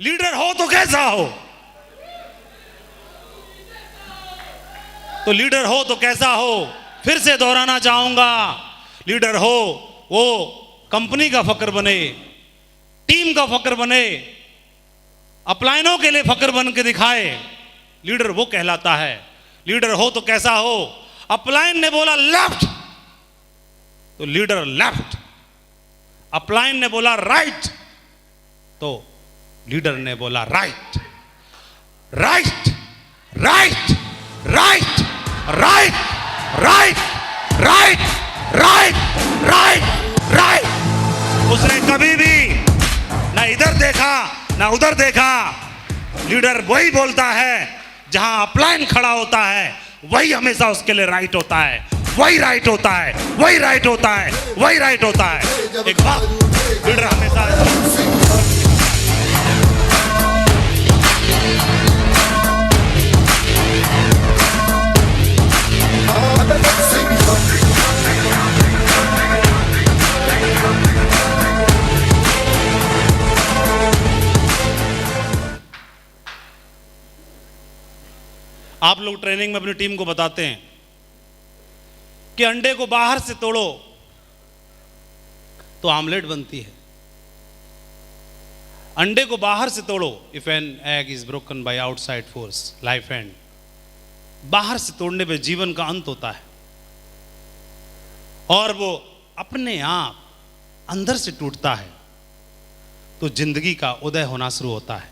Leader हो तो कैसा हो, तो लीडर हो तो कैसा हो, फिर से दोहराना चाहूंगा। लीडर हो वो कंपनी का फक्र बने, टीम का फक्र बने, अपलायनों के लिए फक्र बन के दिखाए, लीडर वो कहलाता है। लीडर हो तो कैसा हो, अपलायन ने बोला लेफ्ट तो लीडर लेफ्ट, अपलायन ने बोला राइट तो लीडर ने बोला right. Right right right right right right right right right. उसने कभी भी ना इधर देखा ना उधर देखा। लीडर वही बोलता है, जहां अपलायन खड़ा होता है वही हमेशा उसके लिए राइट होता है, वही राइट होता है, वही राइट होता है, वही राइट होता है। एक बात लीडर हमेशा आप लोग ट्रेनिंग में अपनी टीम को बताते हैं कि अंडे को बाहर से तोड़ो तो आमलेट बनती है, अंडे को बाहर से तोड़ो। If an egg is broken by outside force life and, बाहर से तोड़ने पे जीवन का अंत होता है और वो अपने आप अंदर से टूटता है तो जिंदगी का उदय होना शुरू होता है।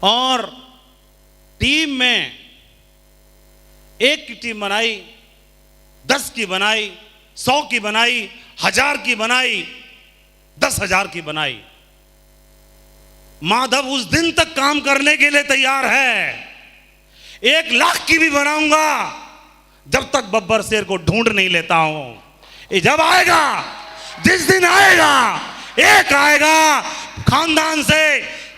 और टीम में एक की टीम बनाई, 10 की बनाई, 100 की बनाई, 1000 की बनाई, 10,000 की बनाई, माधव उस दिन तक काम करने के लिए तैयार है। 1 लाख की भी बनाऊंगा जब तक बब्बर शेर को ढूंढ नहीं लेता हूं। ये जब आएगा, जिस दिन आएगा, एक आएगा खानदान से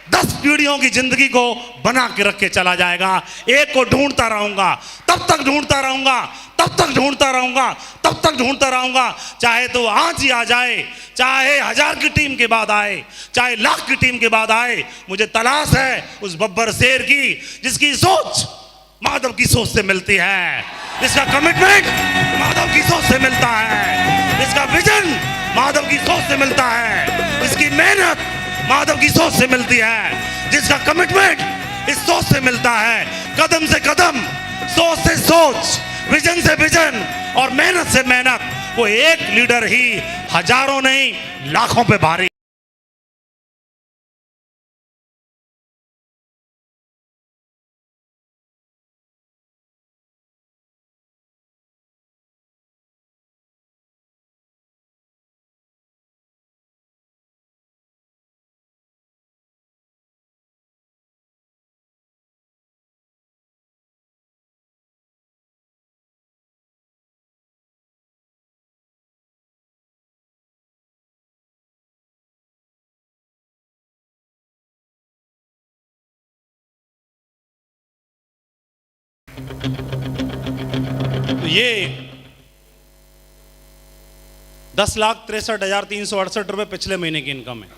10 पीढ़ियों की जिंदगी को बना के रख के चला जाएगा। एक को ढूंढता रहूंगा, तब तक ढूंढता रहूंगा, तब तक ढूंढता रहूंगा, तब तक ढूंढता रहूंगा। चाहे तो आज ही आ जाए, चाहे 1000 की टीम के बाद आए, चाहे 1,00,000 की टीम के बाद आए, मुझे तलाश है उस बब्बर शेर की जिसकी सोच माधव की सोच से मिलती है, जिसका कमिटमेंट माधव की सोच से मिलता है, जिसका विजन माधव की सोच से मिलता है, जिसकी मेहनत माधव की सोच से मिलती है, जिसका कमिटमेंट इस सोच से मिलता है। कदम से कदम, सोच से सोच, विजन से विजन और मेहनत से मेहनत, वो एक लीडर ही हजारों नहीं लाखों पे भारी। तो ये 10,63,368 रुपए पिछले महीने की इनकम है।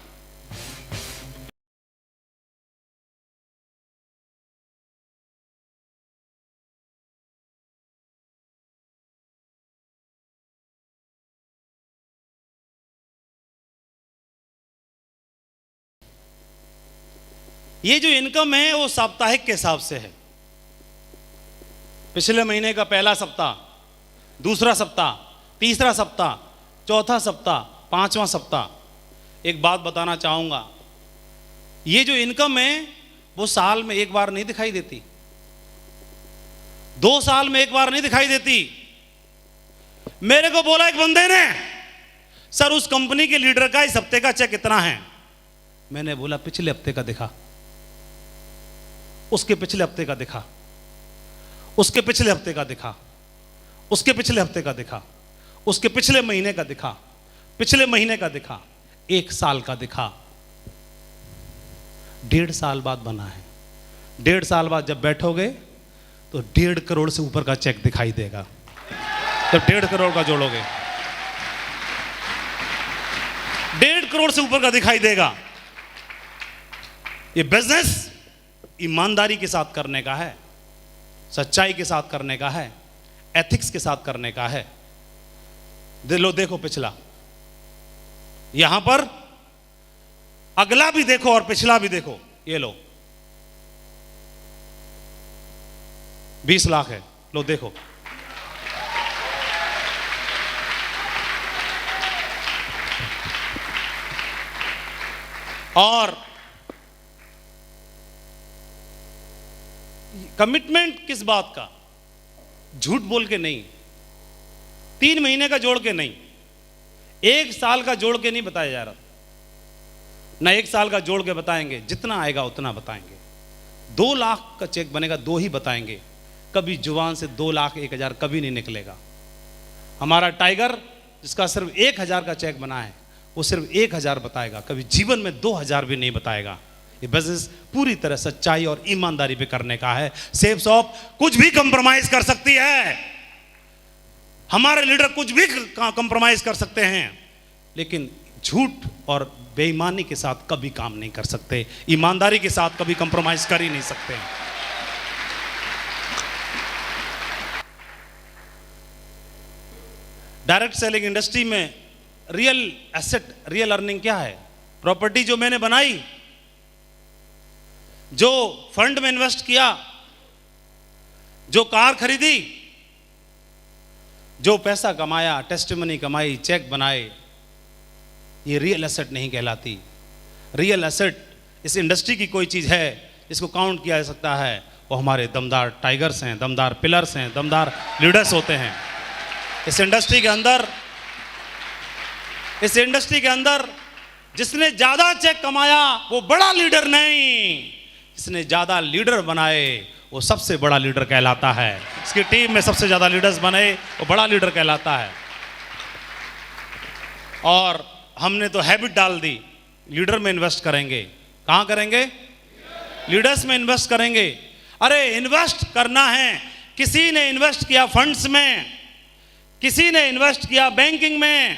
ये जो इनकम है वो साप्ताहिक के हिसाब से है। पिछले महीने का पहला सप्ताह, दूसरा सप्ताह, तीसरा सप्ताह, चौथा सप्ताह, 5वां सप्ताह। एक बात बताना चाहूंगा, ये जो इनकम है वो साल में एक बार नहीं दिखाई देती, 2 साल में एक बार नहीं दिखाई देती। मेरे को बोला एक बंदे ने, सर उस कंपनी के लीडर का इस हफ्ते का चेक कितना है? मैंने बोला पिछले हफ्ते का दिखा, उसके पिछले हफ्ते का दिखा, उसके पिछले हफ्ते का दिखा, उसके पिछले हफ्ते का दिखा, उसके पिछले महीने का दिखा, पिछले महीने का दिखा, 1 साल का दिखा। 1.5 साल बाद बना है। 1.5 साल बाद जब बैठोगे तो 1.5 करोड़ से ऊपर का चेक दिखाई देगा। जब 1.5 करोड़ का जोड़ोगे, 1.5 करोड़ से ऊपर का दिखाई देगा। ये बिजनेस ईमानदारी के साथ करने का है, सच्चाई के साथ करने का है, एथिक्स के साथ करने का है। देखो पिछला, यहां पर अगला भी देखो और पिछला भी देखो। ये लो 20 लाख है, लो देखो। और कमिटमेंट किस बात का? झूठ बोल के नहीं, 3 महीने का जोड़ के नहीं, 1 साल का जोड़ के नहीं बताया जा रहा। ना 1 साल का जोड़ के बताएंगे, जितना आएगा उतना बताएंगे। 2 लाख का चेक बनेगा, 2 ही बताएंगे। कभी जुबान से 2 लाख 1,000 कभी नहीं निकलेगा। हमारा टाइगर जिसका सिर्फ 1,000 का चेक बना है, वो सिर्फ 1,000 बताएगा, कभी जीवन में 2,000 भी नहीं बताएगा। ये बिजनेस पूरी तरह सच्चाई और ईमानदारी पे करने का है। सेफ शॉप कुछ भी कंप्रोमाइज कर सकती है, हमारे लीडर कुछ भी कंप्रोमाइज कर सकते हैं, लेकिन झूठ और बेईमानी के साथ कभी काम नहीं कर सकते, ईमानदारी के साथ कभी कंप्रोमाइज कर ही नहीं सकते। डायरेक्ट सेलिंग इंडस्ट्री में रियल एसेट, रियल अर्निंग क्या है? प्रॉपर्टी जो मैंने बनाई, जो फंड में इन्वेस्ट किया, जो कार खरीदी, जो पैसा कमाया, टेस्टिमनी कमाई, चेक बनाए, ये रियल एसेट नहीं कहलाती। रियल एसेट इस इंडस्ट्री की कोई चीज है जिसको काउंट किया जा सकता है, वो हमारे दमदार टाइगर्स हैं, दमदार पिलर्स हैं, दमदार लीडर्स होते हैं। इस इंडस्ट्री के अंदर जिसने ज्यादा चेक कमाया वो बड़ा लीडर नहीं, जिसने ज्यादा लीडर बनाए वो सबसे बड़ा लीडर कहलाता है। इसकी टीम में सबसे ज्यादा लीडर्स बने वो बड़ा लीडर कहलाता है। और हमने तो हैबिट डाल दी, लीडर में इन्वेस्ट करेंगे। कहां करेंगे? लीडर्स में इन्वेस्ट करेंगे। अरे इन्वेस्ट करना है, किसी ने इन्वेस्ट किया फंड्स में, किसी ने इन्वेस्ट किया बैंकिंग में,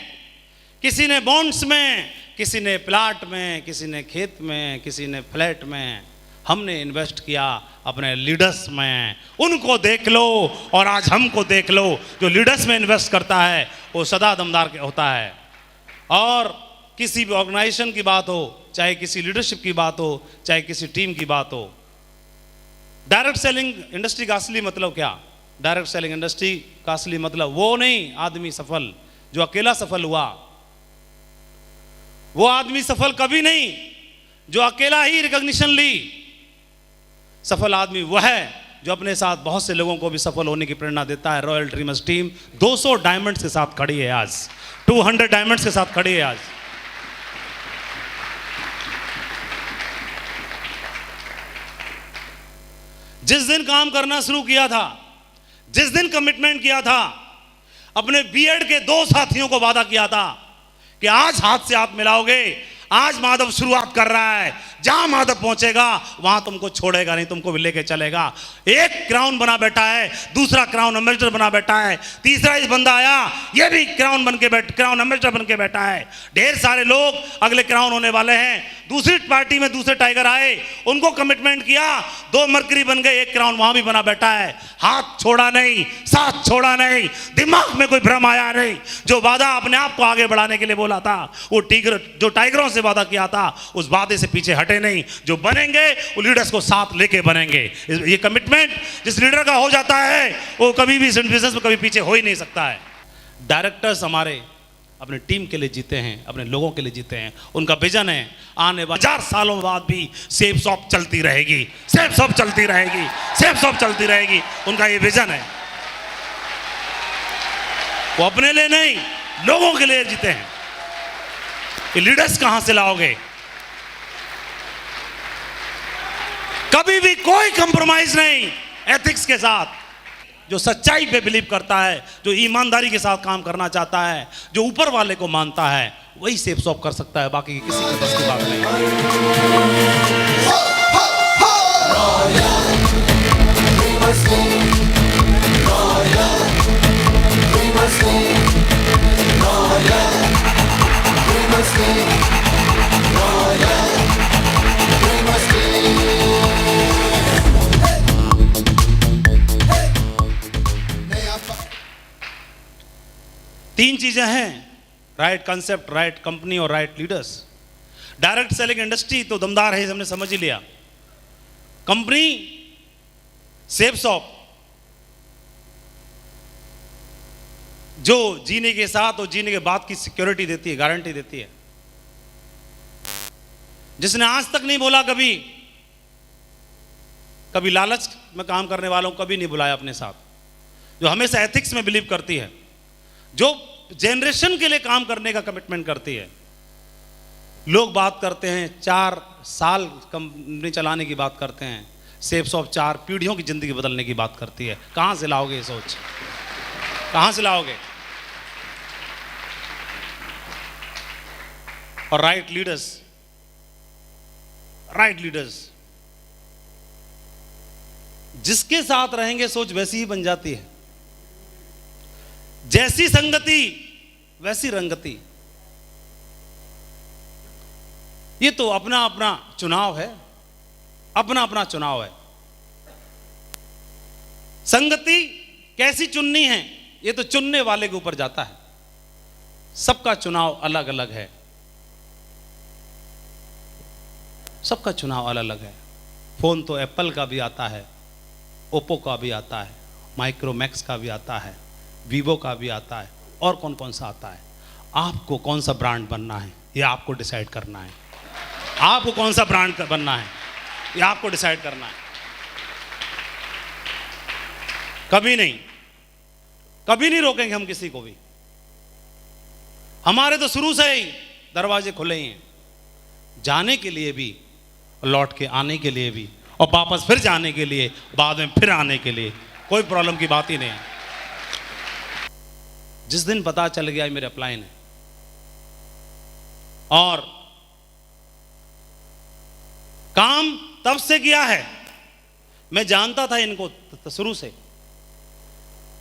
किसी ने बॉन्ड्स में, किसी ने प्लाट में, किसी ने खेत में, किसी ने फ्लैट में। हमने इन्वेस्ट किया अपने लीडर्स में। उनको देख लो और आज हमको देख लो। जो लीडर्स में इन्वेस्ट करता है वो सदा दमदार होता है। और किसी भी ऑर्गेनाइजेशन की बात हो, चाहे किसी लीडरशिप की बात हो, चाहे किसी टीम की बात हो। डायरेक्ट सेलिंग इंडस्ट्री का असली मतलब क्या? डायरेक्ट सेलिंग इंडस्ट्री का असली मतलब वो नहीं आदमी सफल जो अकेला सफल हुआ, वो आदमी सफल कभी नहीं जो अकेला ही रिकॉग्निशन ली। सफल आदमी वह है जो अपने साथ बहुत से लोगों को भी सफल होने की प्रेरणा देता है। रॉयल ड्रीमर्स टीम 200 डायमंड्स के साथ खड़ी है आज, 200 डायमंड्स के साथ खड़ी है आज। जिस दिन काम करना शुरू किया था, जिस दिन कमिटमेंट किया था, अपने बीएड के 2 साथियों को वादा किया था कि आज हाथ से हाथ मिलाओगे। आज माधव शुरुआत कर रहा है, जहां माधव पहुंचेगा वहां तुमको छोड़ेगा नहीं, तुमको भी लेके चलेगा। एक क्राउन बना बैठा है, दूसरा क्राउन एम्बेसडर बना बैठा है, तीसरा इस बंदा आया ये भी क्राउन एम्बेसडर बन के बैठा है। ढेर सारे लोग अगले क्राउन होने वाले हैं। दूसरी पार्टी में दूसरे टाइगर आए, उनको कमिटमेंट किया, 2 मरकरी बन गए, एक क्राउन वहां भी बना बैठा है। हाथ छोड़ा नहीं, साथ छोड़ा नहीं, दिमाग में कोई भ्रम आया नहीं। जो वादा अपने आप को आगे बढ़ाने के लिए बोला था, वो जो टाइगरों से वादा किया था, उस वादे से पीछे हटे नहीं। जो बनेंगे वो लीडर्स को साथ लेके बनेंगे। ये कमिटमेंट जिस लीडर का हो जाता है वो कभी भी बिजनेस में कभी पीछे हो ही नहीं सकता है। डायरेक्टर्स हमारे अपने टीम के लिए जीते हैं, अपने लोगों के लिए जीते हैं। उनका विजन है आने वाले 1000 सालों बाद भी सेफ शॉप चलती रहेगी, सेफ शॉप चलती रहेगी, सेफ शॉप चलती रहेगी। उनका ये विजन है। वो अपने लिए नहीं, लोगों के लिए जीते हैं। ये लीडर्स कहां से लाओगे? कभी भी कोई कंप्रोमाइज नहीं एथिक्स के साथ। जो सच्चाई पे बिलीव करता है, जो ईमानदारी के साथ काम करना चाहता है, जो ऊपर वाले को मानता है, वही सेफ शॉप कर सकता है। बाकी किसी के बस की बात नहीं। चीजें हैं, राइट कंसेप्ट, राइट कंपनी और right leaders. Direct selling industry तो दमदार है, हमने समझ ही लिया। कंपनी सेफ शॉप जो जीने के साथ और जीने के बाद की सिक्योरिटी देती है, गारंटी देती है। जिसने आज तक नहीं बोला कभी लालच में काम करने वालों को कभी नहीं बुलाया अपने साथ, जो हमेशा एथिक्स में बिलीव करती है, जो जनरेशन के लिए काम करने का कमिटमेंट करती है। लोग बात करते हैं 4 साल कंपनी चलाने की बात करते हैं, सेफ शॉप 4 पीढ़ियों की जिंदगी बदलने की बात करती है। कहां से लाओगे ये सोच, कहां से लाओगे? और राइट लीडर्स जिसके साथ रहेंगे सोच वैसी ही बन जाती है। जैसी संगति वैसी रंगति। ये तो अपना अपना चुनाव है, अपना अपना चुनाव है। संगति कैसी चुननी है ये तो चुनने वाले के ऊपर जाता है। सबका चुनाव अलग अलग है, सबका चुनाव अलग अलग है। फोन तो एप्पल का भी आता है, ओप्पो का भी आता है, माइक्रोमैक्स का भी आता है, वीवो का भी आता है, और कौन कौन सा आता है। आपको कौन सा ब्रांड बनना है ये आपको डिसाइड करना है। आपको कौन सा ब्रांड बनना है ये आपको डिसाइड करना है। कभी नहीं रोकेंगे हम किसी को भी। हमारे तो शुरू से ही दरवाजे खुले ही हैं, जाने के लिए भी, लौट के आने के लिए भी, और वापस फिर जाने के लिए, बाद में फिर आने के लिए। कोई प्रॉब्लम की बात ही नहीं है। जिस दिन पता चल गया मेरे अपलाइन है, और काम तब से किया है, मैं जानता था इनको शुरू से।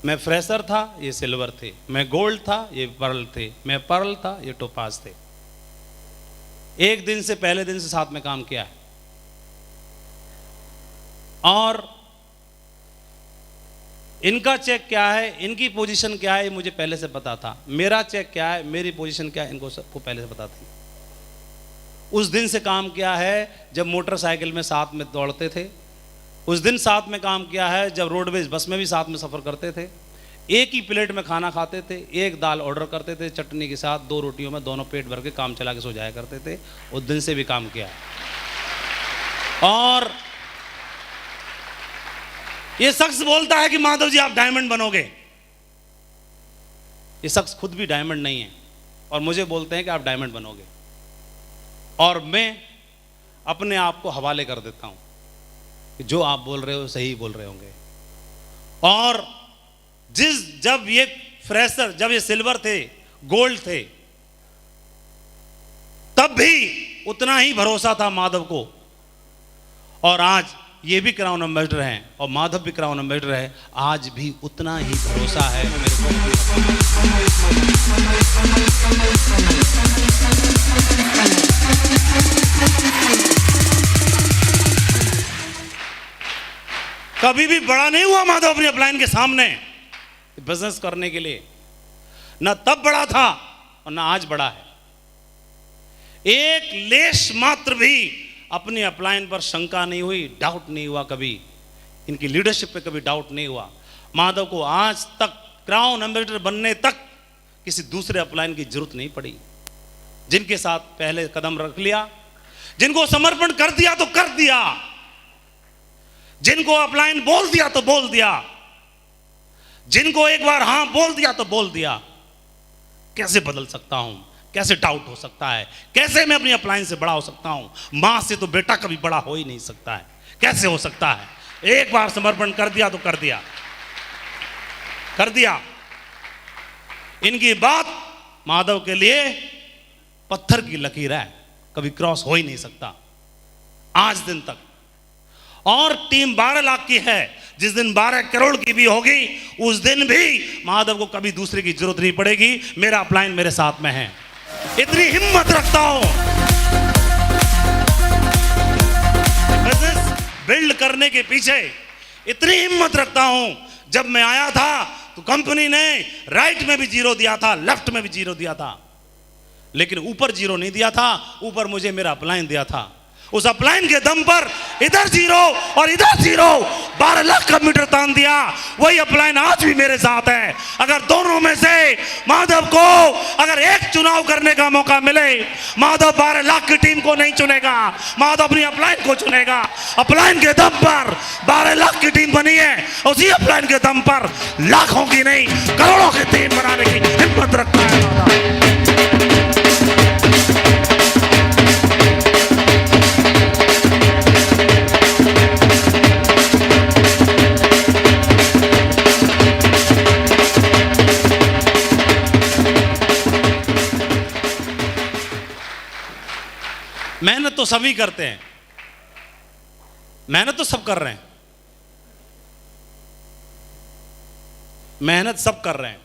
मैं फ्रेशर था, ये सिल्वर थे। मैं गोल्ड था, ये पर्ल थे। मैं पर्ल था, ये टोपाज थे। एक दिन से, पहले दिन से साथ में काम किया है। और इनका चेक क्या है, इनकी पोजीशन क्या है, मुझे पहले से पता था। मेरा चेक क्या है, मेरी पोजीशन क्या है, इनको सबको पहले से पता थी। उस दिन से काम किया है जब मोटरसाइकिल में साथ में दौड़ते थे। उस दिन साथ में काम किया है जब रोडवेज बस में भी साथ में सफ़र करते थे। एक ही प्लेट में खाना खाते थे, एक दाल ऑर्डर करते थे चटनी के साथ, 2 रोटियों में दोनों पेट भर के काम चला के सो जाया करते थे। उस दिन से भी काम किया है। और ये शख्स बोलता है कि माधव जी आप डायमंड बनोगे। ये शख्स खुद भी डायमंड नहीं है और मुझे बोलते हैं कि आप डायमंड बनोगे, और मैं अपने आप को हवाले कर देता हूं कि जो आप बोल रहे हो सही बोल रहे होंगे। और जब ये फ्रेशर, जब ये सिल्वर थे, गोल्ड थे, तब भी उतना ही भरोसा था माधव को। और आज ये भी क्राउन एम्बेसडर हैं और माधव भी क्राउन एम्बेसडर है, आज भी उतना ही भरोसा है मेरे को। कभी भी बड़ा नहीं हुआ माधव अपने अपलाइन के सामने बिजनेस करने के लिए। ना तब बड़ा था और ना आज बड़ा है। एक लेश मात्र भी अपनी अपलाइन पर शंका नहीं हुई, डाउट नहीं हुआ कभी। इनकी लीडरशिप पे कभी डाउट नहीं हुआ। माधव को आज तक क्राउन एम्बेसडर बनने तक किसी दूसरे अपलाइन की जरूरत नहीं पड़ी। जिनके साथ पहले कदम रख लिया, जिनको समर्पण कर दिया तो कर दिया, जिनको अपलाइन बोल दिया तो बोल दिया, जिनको एक बार हां बोल दिया तो बोल दिया। कैसे बदल सकता हूं, कैसे डाउट हो सकता है, कैसे मैं अपनी अपलाइन से बड़ा हो सकता हूं। मां से तो बेटा कभी बड़ा हो ही नहीं सकता है, कैसे हो सकता है। एक बार समर्पण कर दिया तो कर दिया, कर दिया। इनकी बात माधव के लिए पत्थर की लकीर है, कभी क्रॉस हो ही नहीं सकता आज दिन तक। और टीम 12 लाख की है, जिस दिन 12 करोड़ की भी होगी उस दिन भी माधव को कभी दूसरे की जरूरत नहीं पड़ेगी। मेरा अपलाइन मेरे साथ में है, इतनी हिम्मत रखता हूं। बिजनेस बिल्ड करने के पीछे इतनी हिम्मत रखता हूं। जब मैं आया था तो कंपनी ने राइट में भी 0 दिया था, लेफ्ट में भी 0 दिया था, लेकिन ऊपर 0 नहीं दिया था, ऊपर मुझे मेरा अपलाइन दिया था। उस अपलाइन के दम पर इधर 0 और इधर 0, 12 लाख का मीटर तान दिया। वही अपलाइन आज भी मेरे साथ है। अगर दोनों में से माधव को अगर एक चुनाव करने का मौका मिले, माधव 12 लाख की टीम को नहीं चुनेगा, माधव अपनी अपलाइन को चुनेगा। अपलाइन के दम पर 12 लाख की टीम बनी है, उसी अपलाइन के दम पर लाखों की नहीं करोड़ों की टीम बनाने की हिम्मत रखता है माधव। मेहनत तो सभी करते हैं, मेहनत तो सब कर रहे हैं, मेहनत सब कर रहे हैं।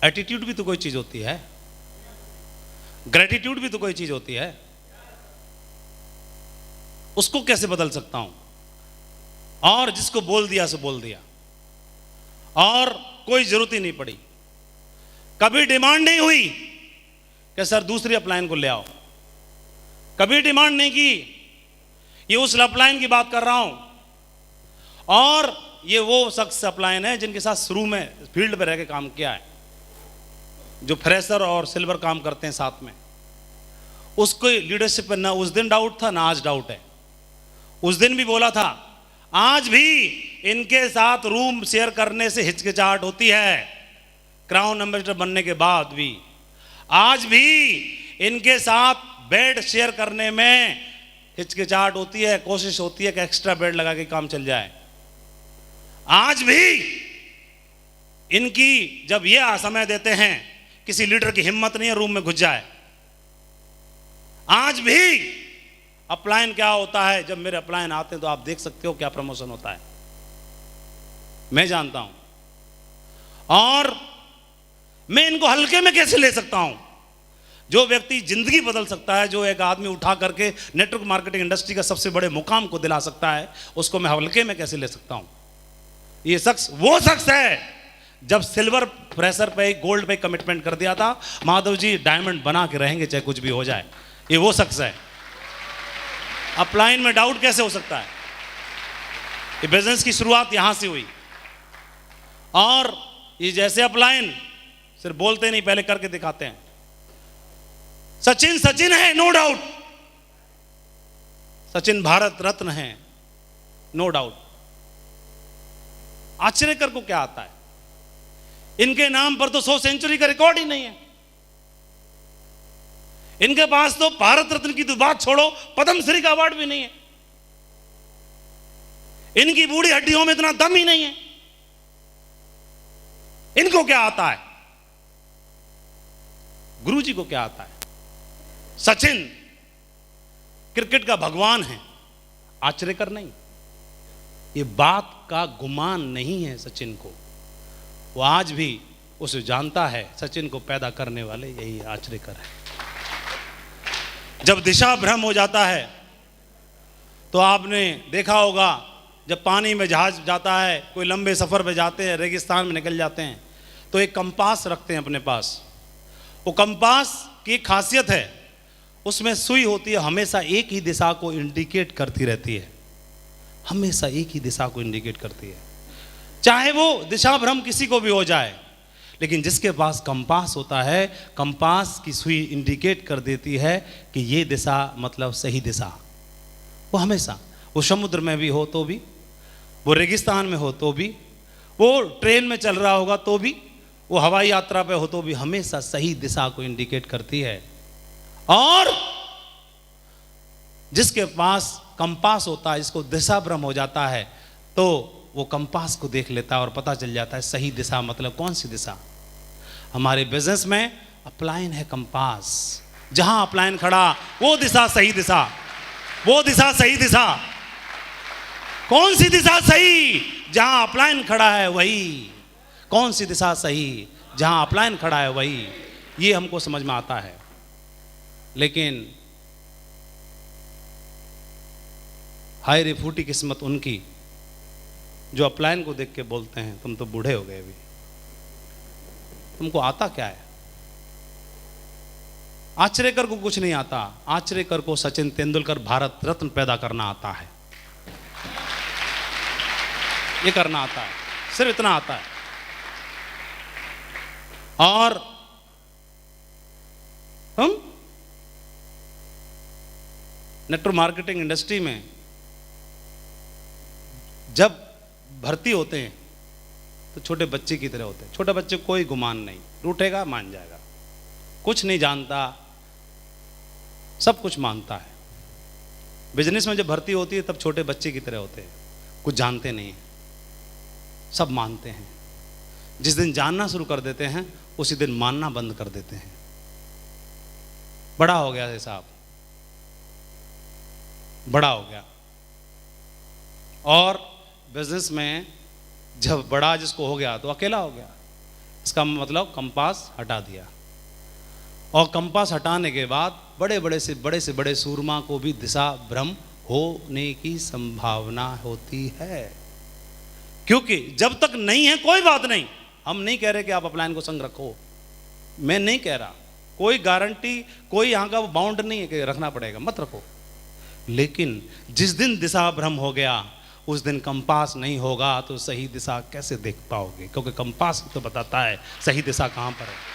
एटीट्यूड भी तो कोई चीज होती है, ग्रेटिट्यूड भी तो कोई चीज होती है। उसको कैसे बदल सकता हूं? और जिसको बोल दिया सो बोल दिया, और कोई जरूरत ही नहीं पड़ी, कभी डिमांड नहीं हुई कि सर दूसरी अपलाइन को ले आओ, कभी डिमांड नहीं की। ये उस अपलाइन की बात कर रहा हूं, और ये वो शख्स अपलाइन है जिनके साथ शुरू में फील्ड पे रह के काम किया है, जो फ्रेशर और सिल्वर काम करते हैं साथ में। उसको लीडरशिप पे ना उस दिन डाउट था, ना आज डाउट है। उस दिन भी बोला था, आज भी इनके साथ रूम शेयर करने से हिचकिचाहट होती है, क्राउन एम्बेसडर बनने के बाद भी। आज भी इनके साथ बेड शेयर करने में हिचकिचाहट होती है, कोशिश होती है कि एक्स्ट्रा बेड लगा के काम चल जाए। आज भी इनकी जब ये समय देते हैं, किसी लीडर की हिम्मत नहीं है रूम में घुस जाए। आज भी अपलाइन क्या होता है, जब मेरे अपलाइन आते हैं तो आप देख सकते हो क्या प्रमोशन होता है, मैं जानता हूं। और मैं इनको हल्के में कैसे ले सकता हूं? जो व्यक्ति जिंदगी बदल सकता है, जो एक आदमी उठा करके नेटवर्क मार्केटिंग इंडस्ट्री का सबसे बड़े मुकाम को दिला सकता है, उसको मैं हल्के में कैसे ले सकता हूं? ये शख्स वो शख्स है जब सिल्वर फ्रेशर पे गोल्ड पे कमिटमेंट कर दिया था, माधव जी डायमंड बना के रहेंगे चाहे कुछ भी हो जाए। ये वो शख्स है। अपलाइन में डाउट कैसे हो सकता है? ये बिजनेस की शुरुआत यहां से हुई, और ये जैसे अपलाइन सिर्फ बोलते नहीं, पहले करके दिखाते हैं। सचिन सचिन है, नो डाउट, सचिन भारत रत्न है, नो डाउट। आश्चर्यकर को क्या आता है? इनके नाम पर तो 100 सेंचुरी का रिकॉर्ड ही नहीं है। इनके पास तो भारत रत्न की तो बात छोड़ो, पद्मश्री का अवार्ड भी नहीं है। इनकी बूढ़ी हड्डियों में इतना दम ही नहीं है। इनको क्या आता है? गुरुजी को क्या आता है? सचिन क्रिकेट का भगवान है, आश्चर्यकर नहीं। ये बात का गुमान नहीं है सचिन को, वो आज भी उसे जानता है। सचिन को पैदा करने वाले यही आश्चर्यकर है। जब दिशा भ्रम हो जाता है तो आपने देखा होगा, जब पानी में जहाज जाता है, कोई लंबे सफर पे जाते हैं, रेगिस्तान में निकल जाते हैं, तो एक कंपास रखते हैं अपने पास। वो कंपास की खासियत है, उसमें सुई होती है, हमेशा एक ही दिशा को इंडिकेट करती रहती है, हमेशा एक ही दिशा को इंडिकेट करती है। चाहे वो दिशा भ्रम किसी को भी हो जाए, लेकिन जिसके पास कंपास होता है, कंपास की सुई इंडिकेट कर देती है कि ये दिशा मतलब सही दिशा। वो हमेशा, वो समुद्र में भी हो तो भी, वो रेगिस्तान में हो तो भी, वो ट्रेन में चल रहा होगा तो भी, वो हवाई यात्रा पे हो तो भी, हमेशा सही दिशा को इंडिकेट करती है। और जिसके पास कंपास होता है, जिसको दिशा भ्रम हो जाता है, तो वो कंपास को देख लेता है और पता चल जाता है सही दिशा मतलब कौन सी दिशा। हमारे बिजनेस में अपलाइन है कंपास, जहां अपलाइन खड़ा वो दिशा सही दिशा, वो दिशा सही दिशा। कौन सी दिशा सही? जहां अपलाइन खड़ा है वही। कौन सी दिशा सही? जहां अपलाइन खड़ा है वही। ये हमको समझ में आता है। लेकिन हाय रे फूटी किस्मत उनकी जो अपलाइन को देख के बोलते हैं तुम तो बूढ़े हो गए अभी, तुमको आता क्या है? आचरेकर को कुछ नहीं आता, आचरेकर को सचिन तेंदुलकर भारत रत्न पैदा करना आता है, ये करना आता है, सिर्फ इतना आता है। और हम नेटवर्क मार्केटिंग इंडस्ट्री में जब भर्ती होते हैं तो छोटे बच्चे की तरह होते हैं। छोटे बच्चे कोई गुमान नहीं, रूठेगा मान जाएगा, कुछ नहीं जानता, सब कुछ मानता है। बिजनेस में जब भर्ती होती है तब छोटे बच्चे की तरह होते हैं, कुछ जानते नहीं हैं, सब मानते हैं। जिस दिन जानना शुरू कर देते हैं उसी दिन मानना बंद कर देते हैं। बड़ा हो गया है साहब, बड़ा हो गया। और बिजनेस में जब बड़ा जिसको हो गया तो अकेला हो गया, इसका मतलब कंपास हटा दिया। और कंपास हटाने के बाद बड़े बड़े सूरमा को भी दिशा भ्रम होने की संभावना होती है। क्योंकि जब तक नहीं है कोई बात नहीं, हम नहीं कह रहे कि आप अपलाइन को संग रखो, मैं नहीं कह रहा, कोई गारंटी, कोई यहां का बाउंड नहीं है कि रखना पड़ेगा, मत रखो। लेकिन जिस दिन दिशा भ्रम हो गया उस दिन कंपास नहीं होगा तो सही दिशा कैसे देख पाओगे? क्योंकि कंपास तो बताता है सही दिशा कहां पर है।